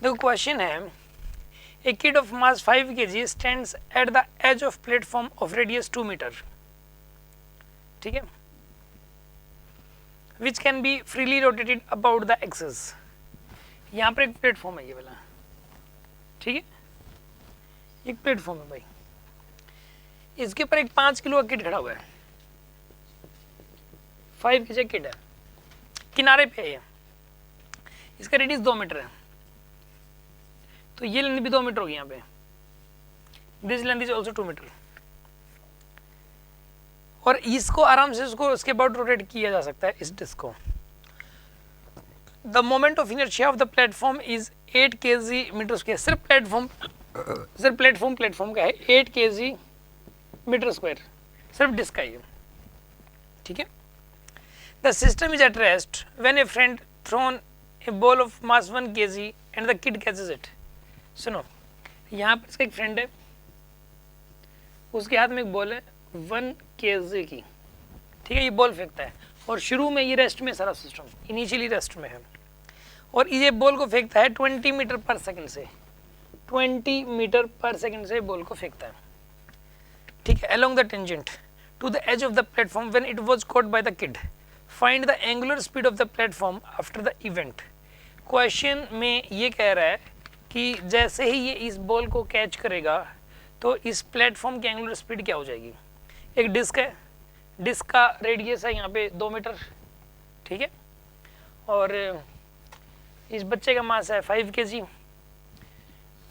देखो क्वेश्चन है, a kid of mass 5 kg stands at the edge of platform of radius 2 meter, ठीक है, which can be freely rotated about the axis। यहाँ पर एक platform है ये वाला, ठीक है, एक प्लेटफॉर्म है भाई, इसके ऊपर एक 5 किलो का किड खड़ा हुआ है, 5 kg किड है, किनारे पे है ये, इसका रेडियस 2 मीटर है, तो ये लेंथ भी 2 मीटर होगी यहाँ पे, this length is also 2 metre, और इसको आराम से उसको उसके अबाउट रोटेट किया जा सकता है इस डिस्क को। The moment of inertia of the platform is 8 kg metre square. सिर्फ प्लेटफॉर्म का है 8 kg मीटर स्क्वायर, सिर्फ डिस्क का ही, ठीक है। The system is at rest when a friend thrown a ball of mass 1 kg and the kid catches it. सुनो, यहाँ पर इसका एक फ्रेंड है, उसके हाथ में एक बॉल है 1 kg की, ठीक है, ये बॉल फेंकता है और शुरू में ये रेस्ट में सारा सिस्टम इनिशियली रेस्ट में है, और ये बॉल को फेंकता है 20 मीटर पर सेकंड से, 20 मीटर पर सेकंड से बॉल को फेंकता है, ठीक है, along the tangent to the edge of the platform when it was caught by the kid. Find the angular speed of the platform after the event. Question में ये कह रहा है कि जैसे ही ये इस बॉल को कैच करेगा तो इस प्लेटफॉर्म की एंगुलर स्पीड क्या हो जाएगी। एक डिस्क है, डिस्क का रेडियस है यहाँ पे 2 मीटर, ठीक है, और इस बच्चे का मास है 5 kg,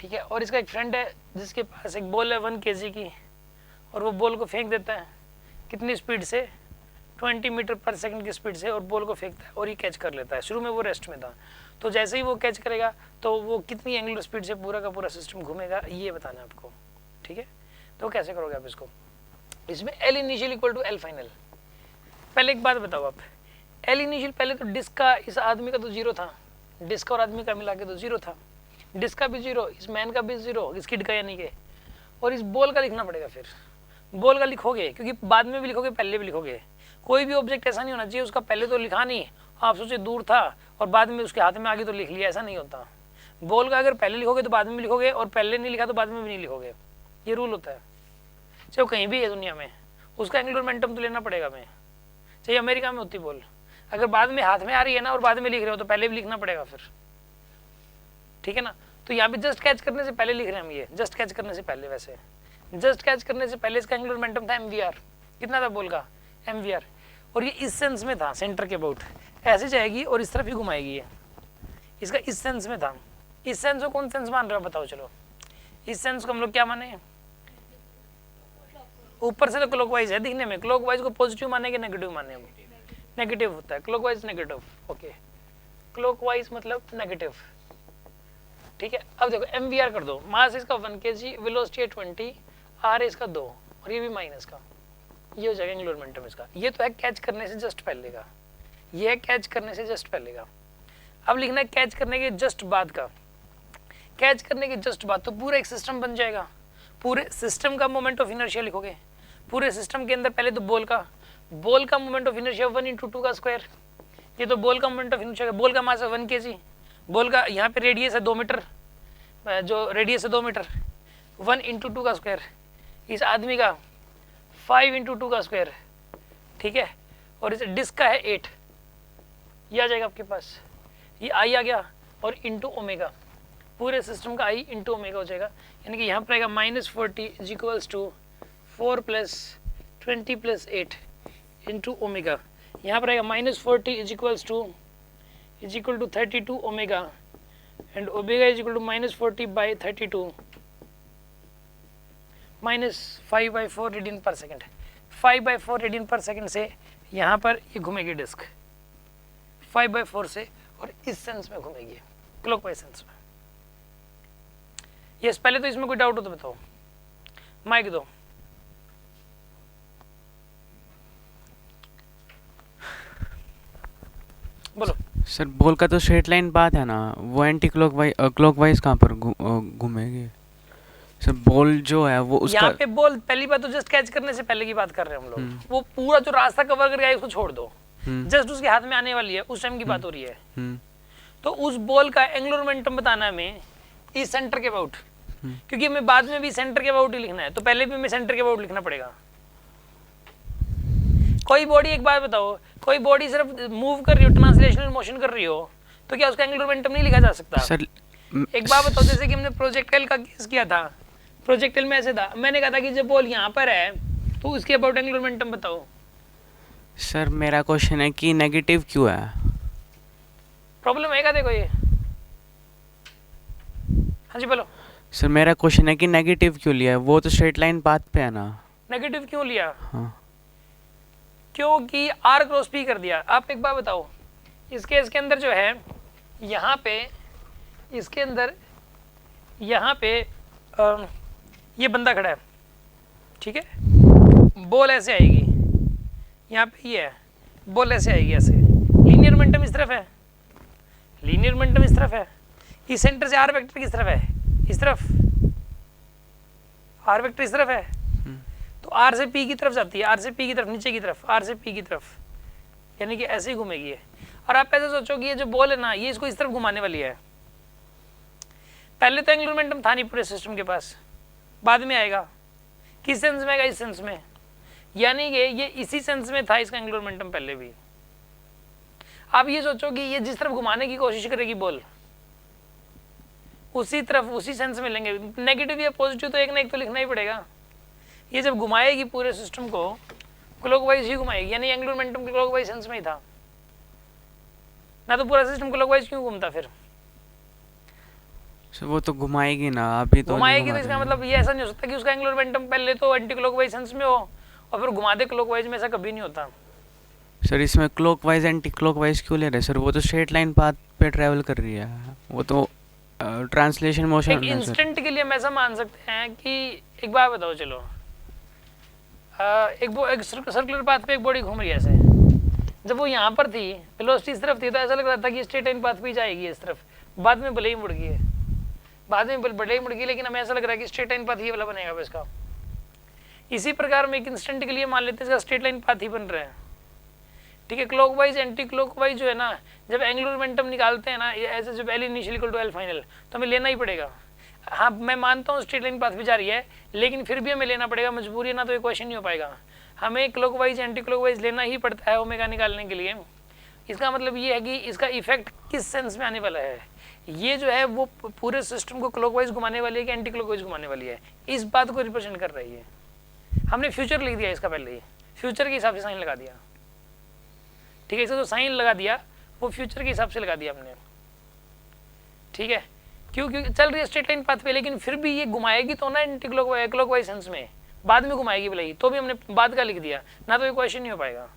ठीक है, और इसका एक फ्रेंड है जिसके पास एक बॉल है 1 kg की, और वो बॉल को फेंक देता है कितनी स्पीड से, 20 मीटर पर सेकंड की स्पीड से, और बॉल को फेंकता है और ये कैच कर लेता है। शुरू में वो रेस्ट में था, तो जैसे ही वो कैच करेगा तो वो कितनी एंगुलर स्पीड से पूरा का पूरा सिस्टम घूमेगा, ये बताना है आपको, ठीक है। तो कैसे करोगे आप इसको, इसमें L initial equal to L final. पहले एक बात बताओ आप, एल इनिशियल पहले तो डिस्क का, इस आदमी का तो 0 था, डिस्क और आदमी का मिला के तो 0 था, डिस्क का भी 0, इस मैन का भी 0, इस किड का यानी कि, और इस बॉल का लिखना पड़ेगा। फिर बॉल का लिखोगे क्योंकि बाद में भी लिखोगे, पहले भी लिखोगे, कोई भी ऑब्जेक्ट ऐसा नहीं होना चाहिए उसका पहले तो लिखा नहीं, आप सोचे दूर था और बाद में उसके हाथ में आगे तो लिख लिया, ऐसा नहीं होता। बॉल का अगर पहले लिखोगे तो बाद में लिखोगे, और पहले नहीं लिखा तो बाद में भी नहीं लिखोगे, ये रूल होता है। चाहे वो कहीं भी है दुनिया में, उसका एंगुलर मोमेंटम तो लेना पड़ेगा हमें, चाहे अमेरिका में होती बॉल, अगर बाद में हाथ में आ रही है ना और बाद में लिख रहे हो तो पहले भी लिखना पड़ेगा फिर, ठीक है ना। तो यहाँ पे जस्ट कैच करने से पहले लिख रहे हैं हम, ये जस्ट कैच करने से पहले, वैसे जस्ट कैच करने से पहले इसका एंगुलर मोमेंटम था mvr, कितना था बॉल का mvr, और ये इस सेंस में था, सेंटर के अबाउट ऐसे जाएगी और इस तरफ ही घुमाएगी, ये इसका इस सेंस में था। इस सेंस को कौन सेंस मान रहे हो बताओ, चलो इस सेंस को हम लोग क्या माने, ऊपर से तो क्लॉकवाइज है दिखने में, क्लॉकवाइज को पॉजिटिव माने कि नेगेटिव माने, हम नेगेटिव होता है क्लॉकवाइज, नेगेटिव, ओके, क्लॉकवाइज मतलब नेगेटिव, ठीक है। अब देखो mvr कर दो, मास इसका 1 kg, वेलोसिटी है 20, r इसका 2 और ये भी माइनस का, ये हो जाएगा एंगुलर मोमेंटम इसका। ये तो है कैच करने से जस्ट पहले का, ये है कैच करने से जस्ट पहले का। अब लिखना है कैच करने के जस्ट बाद का, कैच करने के जस्ट बाद, तो पूरा एक सिस्टम बन जाएगा, पूरे सिस्टम का मोमेंट ऑफ इनर्शिया लिखोगे, पूरे सिस्टम के अंदर पहले तो बॉल का मोमेंट ऑफ इनर्शिया 1 × 2 का स्क्वायर, ये तो बॉल का मोमेंट ऑफ इनर्शिया, बॉल का मास है 1 kg, बॉल का यहाँ पे रेडियस है 2 मीटर, जो रेडियस है 2 मीटर, 1 × 2 का स्क्वायर, इस आदमी का 5 × 2 का स्क्वायर, ठीक है, और इस डिस्क का है 8, ये आ जाएगा आपके पास, ये आई आ गया, और इंटू ओमेगा, पूरे सिस्टम का आई इंटू ओमेगा हो जाएगा, यानी कि यहाँ पर आएगा -40 is equals to 4 + 20 + 8 into omega, यहाँ पर आएगा -40 is equal to 32 omega, and omega is equal to -40/32 -5/4 radian per second, 5/4 radian per second से यहाँ पर ये घूमेगी डिस्क 5/4 से, और इस सेंस में घूमेगी, क्लॉकवाइज सेंस में। यस, पहले तो इसमें कोई डाउट हो तो बताओ, माइक दो। बोलो सर, बॉल का तो स्ट्रेट लाइन बात है ना, वो एंटी क्लॉकवाइज कहाँ पर घूमेगी सर? बॉल जो है वो उसका, यहाँ पे बॉल पहली बात तो जस्ट कैच करने से पहले की बात कर रहे हैं हम लोग, वो पूरा जो रास्ता कवर कर गया उसको छोड़ दो, जस्ट उसके हाथ में आने वाली है उस टाइम की बात हो रही है, तो उस बॉल का एंगुलर मोमेंटम बताना है हमें इस सेंटर के अबाउट, क्योंकि हमें बाद में भी सेंटर के अबाउट ही लिखना है, तो पहले भी हमें सेंटर के अबाउट लिखना पड़ेगा। कोई बॉडी, एक बात बताओ, कोई बॉडी सिर्फ मूव कर रही हो, ट्रांसलेशनल मोशन कर रही हो, तो क्या उसका एंगुलर मोमेंटम नहीं लिखा जा सकता? सर एक बात बताओ, जैसे कि हमने प्रोजेक्टाइल का केस किया था, प्रोजेक्टाइल में ऐसे था, मैंने कहा था कि जब बॉल यहाँ पर है तो उसके अबाउट एंगुलर मोमेंटम बताओ। सर मेरा क्वेश्चन है कि नेगेटिव क्यों है? प्रॉब्लम है क्या देखो ये? हाँ जी बोलो। सर मेरा क्वेश्चन है कि नेगेटिव क्यों लिया है? वो तो स्ट्रेट लाइन पाथ पे है ना। नेगेटिव क्यों लिया? हाँ क्योंकि आर क्रॉस पी कर दिया। आप एक बात बताओ, इस केस के अंदर जो है यहाँ पे, इसके अंदर यहाँ पे ये बंदा खड़ा है, ठीक है, बॉल ऐसे आएगी, यहाँ पे ये है, बॉल ऐसे आएगी, ऐसे लीनियर मोमेंटम इस तरफ है, लीनियर मोमेंटम इस तरफ है, इस सेंटर से आर वेक्टर किस तरफ है? इस तरफ, आर वेक्टर इस तरफ है, तो आर से पी की तरफ जाती है, आर से पी की तरफ, नीचे की तरफ, आर से पी की तरफ, यानी कि ऐसे ही घूमेगी ये। और आप ऐसे सोचो कि ये जो बॉल है ना, ये इसको इस तरफ घुमाने वाली है। पहले तो एंगुलर मोमेंटम था नहीं पूरे सिस्टम के पास, बाद में आएगा। किस सेंस में आएगा? इस सेंस में, यानी कि ये इसी सेंस में था इसका एंगुलर मोमेंटम पहले भी। आप ये सोचो कि ये जिस तरफ घुमाने की कोशिश करेगी बॉल, उसी तरफ, उसी सेंस में लेंगे। नेगेटिव या पॉजिटिव तो एक ना एक तो लिखना ही पड़ेगा। ये जब घुमाएगी पूरे सिस्टम को क्लॉकवाइज ही घुमाएगी, यानी एंगुलर मोमेंटम क्लॉकवाइज सेंस में ही था ना, तो पूरा सिस्टम क्लॉकवाइज क्यों घूमता फिर? सर वो तो घुमाएगी ना, अभी तो घुमाएगी तो इसका मतलब ये ऐसा नहीं हो सकता कि उसका एंगुलर मोमेंटम पहले तो एंटी क्लॉकवाइज सेंस में हो और फिर घुमा दे क्लॉकवाइज में, ऐसा कभी नहीं होता। सर इसमें क्लॉकवाइज एंटी क्लॉकवाइज क्यों ले रहे हैं सर? वो तो स्ट्रेट लाइन पाथ पे ट्रैवल कर रही है, वो तो ट्रांसलेशन मोशन एक इंस्टेंट के लिए हम ऐसा मान सकते हैं कि, एक बात बताओ, चलो एक सर्कुलर पाथ पे एक बॉडी घूम रही है ऐसे, जब वो यहाँ पर थी, वेलोसिटी इस तरफ थी, तो ऐसा लग रहा था कि स्ट्रेट लाइन पाथ पे जाएगी इस तरफ, बाद में भले ही मुड़ गई है, बाद में भले ही मुड़ गई, लेकिन हमें ऐसा लग रहा है कि स्ट्रेट लाइन पाथ ये वाला बनेगा अब इसका। इसी प्रकार में एक इंस्टेंट के लिए मान लेते हैं इसका स्ट्रेट लाइन पाथ ही बन रहा है, ठीक है। क्लॉकवाइज एंटी क्लॉकवाइज जो है ना, जब एंगुलर मोमेंटम निकालते हैं ना, ऐसे जब L initial equal to L final, तो हमें लेना ही पड़ेगा। हाँ मैं मानता हूँ स्ट्रेट लाइन पाथ भी जा रही है, लेकिन फिर भी हमें लेना पड़ेगा, मजबूरी है ना, तो ये क्वेश्चन नहीं हो पाएगा। हमें क्लॉकवाइज एंटी क्लॉकवाइज लेना ही पड़ता है ओमेगा निकालने के लिए। इसका मतलब ये है कि इसका इफेक्ट किस सेंस में आने वाला है, ये जो है वो पूरे सिस्टम को क्लॉकवाइज घुमाने वाली है कि एंटी क्लॉकवाइज घुमाने वाली है, इस बात को रिप्रेजेंट कर रही है। हमने फ्यूचर लिख दिया इसका, पहले ही फ्यूचर के हिसाब से साइन लगा दिया, ठीक है। इसे तो साइन लगा दिया, वो फ्यूचर के हिसाब से लगा दिया हमने, ठीक है। क्यों? क्योंकि चल रही है स्ट्रेट लाइन पाथ पे, लेकिन फिर भी ये घुमाएगी तो ना एंटी क्लॉकवाइज सेंस में, बाद में घुमाएगी भले ही, तो भी हमने बाद का लिख दिया ना, तो ये क्वेश्चन नहीं हो पाएगा।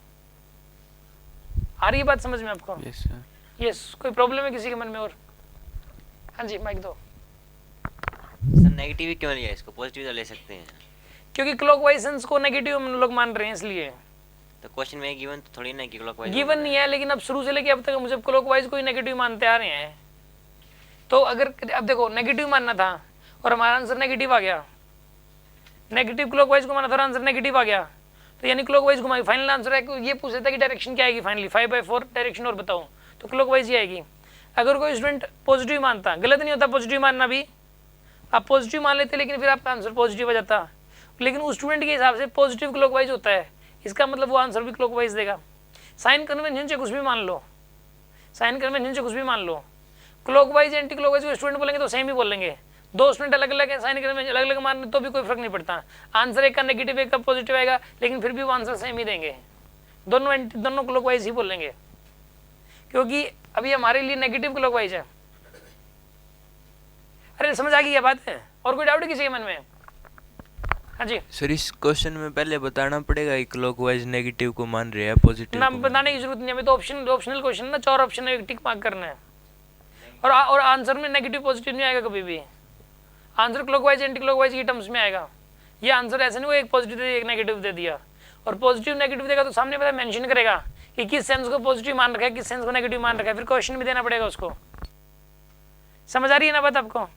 आ रही है बात समझ में आपको? Yes sir. यस। कोई प्रॉब्लम है किसी के मन में? और हाँ जी माइक दो। सर नेगेटिव क्यों लिया इसको? पॉजिटिव तो ले सकते हैं। क्योंकि क्लॉकवाइज सेंस को नेगेटिव हम लोग मान रहे हैं, इसलिए। तो क्वेश्चन में गिवन तो थोड़ी ना कि क्लॉकवाइज गिवन नहीं है, लेकिन अब शुरू से लेके अब तक मुझे क्लॉकवाइज को ही नेगेटिव मानते आ रहे हैं। तो अगर अब देखो नेगेटिव मानना था और हमारा आंसर नेगेटिव आ गया, नेगेटिव क्लॉकवाइज को माना था और आंसर नेगेटिव आ गया, तो यानी क्लॉकवाइज घुमाई। फाइनल आंसर है कि ये पूछ रहा था कि डायरेक्शन क्या आएगी फाइनली, 5/4 डायरेक्शन और बताओ, तो क्लॉकवाइज ही आएगी। अगर कोई स्टूडेंट पॉजिटिव मानता, गलत नहीं होता पॉजिटिव मानना भी, आप पॉजिटिव मान लेते लेकिन फिर आपका आंसर पॉजिटिव आ जाता, लेकिन उस स्टूडेंट के हिसाब से पॉजिटिव क्लॉकवाइज होता है, इसका मतलब वो आंसर भी क्लॉकवाइज देगा। साइन कन्वेंशन से कुछ भी मान लो, साइन कन्वेंशन से कुछ भी मान लो, क्लॉकवाइज एंटी क्लॉकवाइज को स्टूडेंट बोलेंगे तो सेम ही बोलेंगे। दो स्टूडेंट अलग अलग है, साइन कन्वेंशन अलग अलग मान तो भी कोई फर्क नहीं पड़ता, आंसर एक का नेगेटिव एक का पॉजिटिव आएगा, लेकिन फिर भी वो आंसर सेम ही देंगे, दोनों क्लॉकवाइज ही बोलेंगे, क्योंकि अभी हमारे लिए नेगेटिव क्लॉकवाइज है। अरे समझ आ गई ये बात है? और कोई डाउट है किसी के मन में? हाँ जी सर इस क्वेश्चन में पहले बताना पड़ेगा कि क्लॉकवाइज नेगेटिव को मान रहे हैं पॉजिटिव ना, बताने की जरूरत नहीं है, हमें तो ऑप्शनल क्वेश्चन ना, 4 ऑप्शन है, टिक मार्क करना है, और आंसर में नेगेटिव पॉजिटिव नहीं आएगा कभी भी, आंसर क्लॉकवाइज एंटी क्लॉकवाइज की टर्म्स में आएगा। ये आंसर ऐसे नहीं वो एक पॉजिटिव एक नेगेटिव दे दिया, और पॉजिटिव नेगेटिव देगा तो सामने पता मेंशन करेगा कि किस सेंस को पॉजिटिव मान रखा है, किस सेंस को नेगेटिव मान रखा है, फिर क्वेश्चन भी देना पड़ेगा उसको। समझ आ रही है ना बात आपको?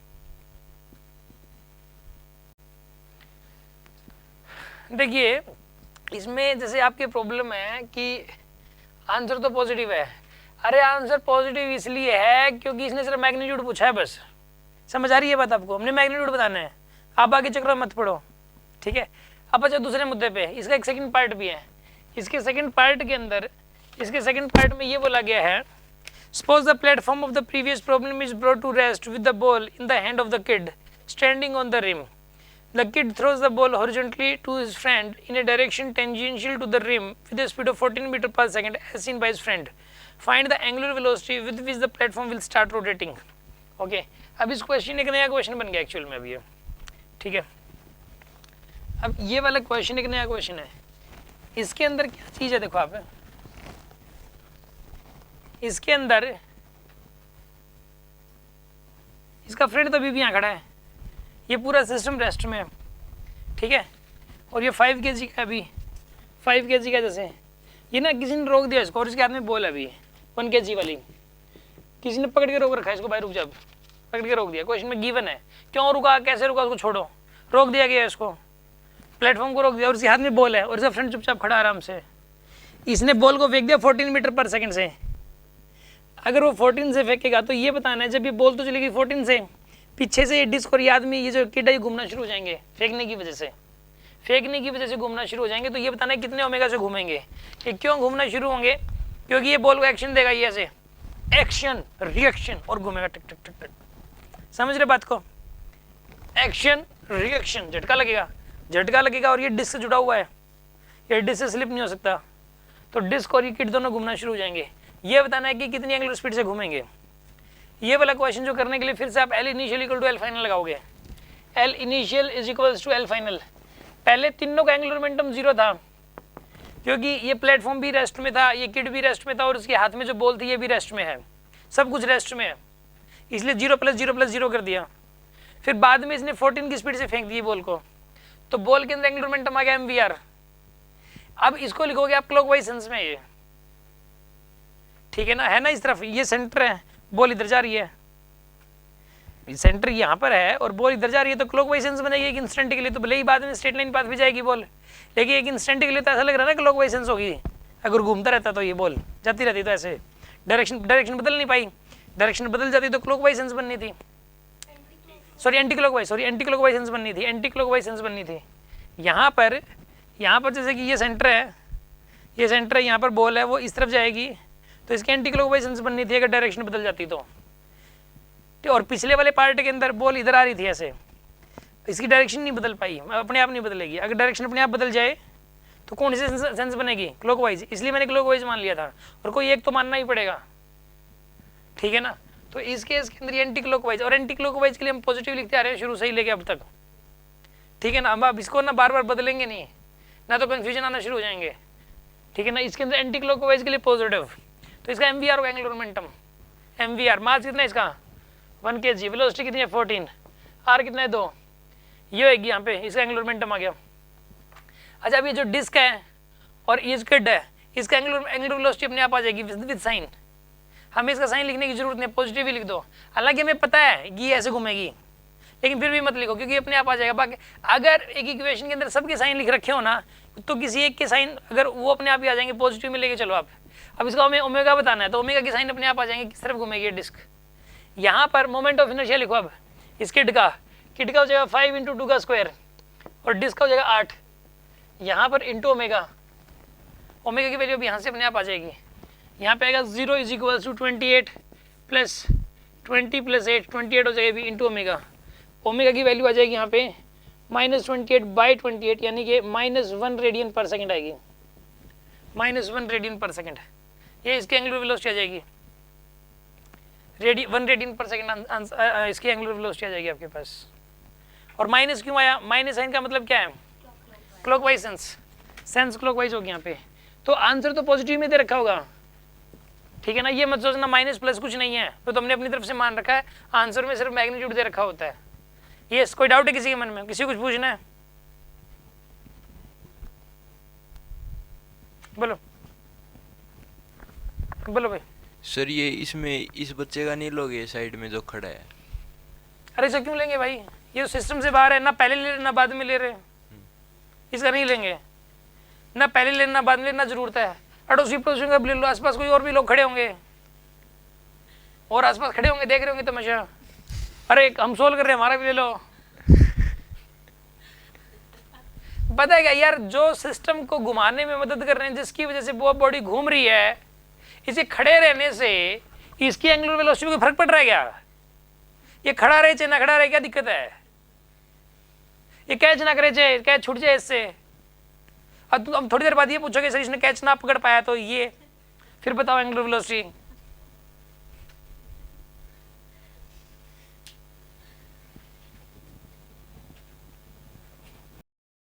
देखिए इसमें जैसे आपकी प्रॉब्लम है कि आंसर तो पॉजिटिव है, अरे आंसर पॉजिटिव इसलिए है क्योंकि इसने सिर्फ मैग्नीट्यूड पूछा है बस। समझ आ रही है बात आपको? हमने मैग्नीट्यूड बताना है, आप आगे चक्कर मत पड़ो, ठीक है। अब अच्छा दूसरे मुद्दे पे, इसका एक सेकंड पार्ट भी है। इसके सेकंड पार्ट के अंदर, इसके सेकंड पार्ट में ये बोला गया है, suppose the platform of the previous problem is brought to rest with the ball in the hand of the kid standing on the rim. The kid throws the ball horizontally to his friend in a direction tangential to the rim with a speed of 14 meters per second as seen by his friend. Find the angular velocity with which the platform will start rotating. Okay. अब इस question एक नया question बन गया actual में अभी, ठीक है। अब ये वाला क्वेश्चन एक नया क्वेश्चन है। इसके अंदर क्या चीज़ है देखो आप, इसके अंदर इसका फ्रेंड तो अभी भी यहाँ खड़ा है, ये पूरा सिस्टम रेस्ट में है, ठीक है। और ये 5 kg का, अभी 5 kg का, जैसे ये ना किसी ने रोक दिया इसको और इसके हाथ में बॉल अभी 1 kg वाली, किसी ने पकड़ के रोक रखा है इसको, भाई रुक जा, पकड़ के रोक दिया। क्वेश्चन में गिवन है क्यों रुका, कैसे रुका, उसको छोड़ो, रोक दिया गया इसको, प्लेटफॉर्म को रोक दिया और इसके हाथ में बॉल है और इसका फ्रेंड चुपचाप खड़ा आराम से। इसने बॉल को फेंक दिया 14 मीटर पर सेकंड से। अगर वो 14 से फेंकेगा तो ये बताना है जब ये बॉल तो चलेगी 14 से, पीछे से ये डिस्क और ये आदमी, ये जो किड है, घूमना शुरू हो जाएंगे फेंकने की वजह से घूमना शुरू हो जाएंगे। तो ये बताना है कितने ओमेगा से घूमेंगे, ये क्यों घूमना शुरू होंगे, क्योंकि ये बॉल को एक्शन देगा, ये ऐसे एक्शन रिएक्शन और घूमेगा टिक टिक टिक टिक। समझ रहे बात को? एक्शन रिएक्शन, झटका लगेगा और ये डिस्क से जुड़ा हुआ है, ये डिस्क से स्लिप नहीं हो सकता, तो डिस्क और ये किड दोनों घूमना शुरू हो जाएंगे। ये बताना है कि कितनी एंगुलर स्पीड से घूमेंगे। ये वाला क्वेश्चन जो करने के लिए फिर से आप L initial equal to L final लगाओगे। L initial is equals to L final. पहले तीनों का एंगुलर मोमेंटम 0 था क्योंकि ये प्लेटफॉर्म भी रेस्ट में था, ये किड भी रेस्ट में था और उसके हाथ में जो बॉल थी ये भी रेस्ट में है, सब कुछ रेस्ट में है, इसलिए 0 + 0 + 0 कर दिया। फिर बाद में इसने 14 की स्पीड से फेंक दी बॉल को, तो बॉल के अंदर एंगुलर मोमेंटम आ गया mvr। अब इसको लिखोगे आप क्लॉकवाइज सेंस में, ये ठीक है ना इस तरफ ये सेंटर है, बॉल इधर जा रही है, सेंटर यहाँ पर है और बॉल इधर जा रही है, तो क्लॉकवाइज सेंस बनेगी एक इंस्टेंट के लिए। तो भले ही बाद में स्ट्रेट लाइन पाथ भी जाएगी बॉल, लेकिन एक इंस्टेंट के लिए तो ऐसा लग रहा है ना क्लॉकवाइज सेंस होगी। अगर घूमता रहता तो ये बॉल जाती रहती, तो ऐसे डायरेक्शन बदल नहीं पाई, डायरेक्शन बदल जाती तो क्लॉकवाइज सेंस बननी थी, एंटी क्लॉकवाइज सेंस बननी थी, एंटी क्लॉकवाइज सेंस बननी थी। यहाँ पर जैसे कि ये सेंटर है, यहाँ पर बॉल है, वो इस तरफ जाएगी, तो इसकी एंटी क्लॉकवाइज सेंस बननी थी अगर डायरेक्शन बदल जाती तो। और पिछले वाले पार्ट के अंदर बॉल इधर आ रही थी ऐसे, इसकी डायरेक्शन नहीं बदल पाई, अपने आप नहीं बदलेगी। अगर डायरेक्शन अपने आप बदल जाए तो कौन सी सेंस बनेगी? क्लॉकवाइज। इसलिए मैंने क्लॉकवाइज मान लिया था, और कोई एक तो मानना ही पड़ेगा, ठीक है ना। तो इस केस के अंदर एंटी क्लॉकवाइज, और एंटी क्लॉकवाइज के लिए हम पॉजिटिव लिखते आ रहे हैं शुरू से ही लेके अब तक, ठीक है ना। अब इसको ना बार बार बदलेंगे नहीं, ना तो कन्फ्यूजन आना शुरू हो जाएंगे, ठीक है ना। इसके अंदर एंटी क्लॉकवाइज के लिए पॉजिटिव, तो इसका mvr होगा, एंगुलर मोमेंटम mvr। मास कितना है इसका? 1 kg। वेलोसिटी कितनी है? 14। r कितना है? 2। ये होगी यहाँ पे, इसका एंगुलर मोमेंटम आ गया। अच्छा, अब ये जो डिस्क है और ये जो किड है, इसका एंगुलर वेलोसिटी अपने आप आ जाएगी विद साइन। हमें इसका साइन लिखने की जरूरत नहीं, पॉजिटिव ही लिख दो। हालांकि हमें पता है कि ये ऐसे घूमेगी, लेकिन फिर भी मत लिखो क्योंकि अपने आप आ जाएगा। बाकी अगर एक इक्वेशन के अंदर सबके साइन लिख रखे हो ना, तो किसी एक के साइन अगर वो अपने आप ही आ जाएंगे, पॉजिटिव में लेके चलो आप। अब इसका ओमेगा बताना है, तो ओमेगा के साइन अपने आप आ जाएंगे, किस तरफ घूमेगी डिस्क। यहाँ पर मोमेंट ऑफ इनर्शिया लिखो अब इस किड का हो जाएगा 5 × 2 का स्क्वायर और डिस्क का हो जाएगा 8 यहाँ पर इंटू ओमेगा की वैल्यू अब यहाँ से अपने आप आ जाएगी। यहाँ पे आएगा 0 = 28 + 20 + 8 28 हो जाएगी इंटू ओमेगा की वैल्यू आ जाएगी यहाँ पे -28/28 यानी कि -1 रेडियन पर सेकेंड आएगी, -1 रेडियन पर सेकेंड। ये इसकी एंगुलर वेलोसिटी आ जाएगी 1 रेडियन पर सेकेंड, इसकी एंगुलर वेलोसिटी आ जाएगी आपके पास। और माइनस क्यों आया? माइनस साइन का मतलब क्या है? क्लॉकवाइज सेंस क्लॉकवाइज होगी यहाँ पे, तो आंसर तो पॉजिटिव में दे रखा होगा, ठीक है ना। ये मत सोचना माइनस प्लस कुछ नहीं है, तो तुमने अपनी तरफ से मान रखा है, आंसर में सिर्फ मैग्नीट्यूड दे रखा होता है। ये कोई डाउट है किसी के मन में? किसी को कुछ पूछना है? बोलो भाई। सर ये इसमें इस बच्चे का नहीं लोगे साइड में जो खड़ा है? अरे सर क्यों लेंगे भाई, ये सिस्टम से बाहर है, ना पहले ले रहे ना बाद में ले रहे, इसका नहीं लेंगे, ना पहले लेना बाद में लेना जरूरत है। अड़ोसी पड़ोसियों का ले लो, आसपास कोई और भी लोग खड़े होंगे, और आसपास खड़े होंगे, देख रहे होंगे तमाशा, अरे हम सोल्व कर रहे हैं, हमारा भी ले लो। पता है क्या यार, जो सिस्टम को घुमाने में मदद कर रहे हैं, जिसकी वजह से वो बॉडी घूम रही है, इसे खड़े रहने से इसकी एंगुलर वेलोसिटी में फर्क पड़ रहा है क्या? ये खड़ा रहे चाहे ना खड़ा रहे, क्या दिक्कत है? ये कैच ना करे चाहे कैच छूट जाए इससे। अब थोड़ी देर बाद ये पूछोगे सर इसने कैच ना पकड़ पाया तो ये, फिर बताओ एंगुलर वेलोसिटी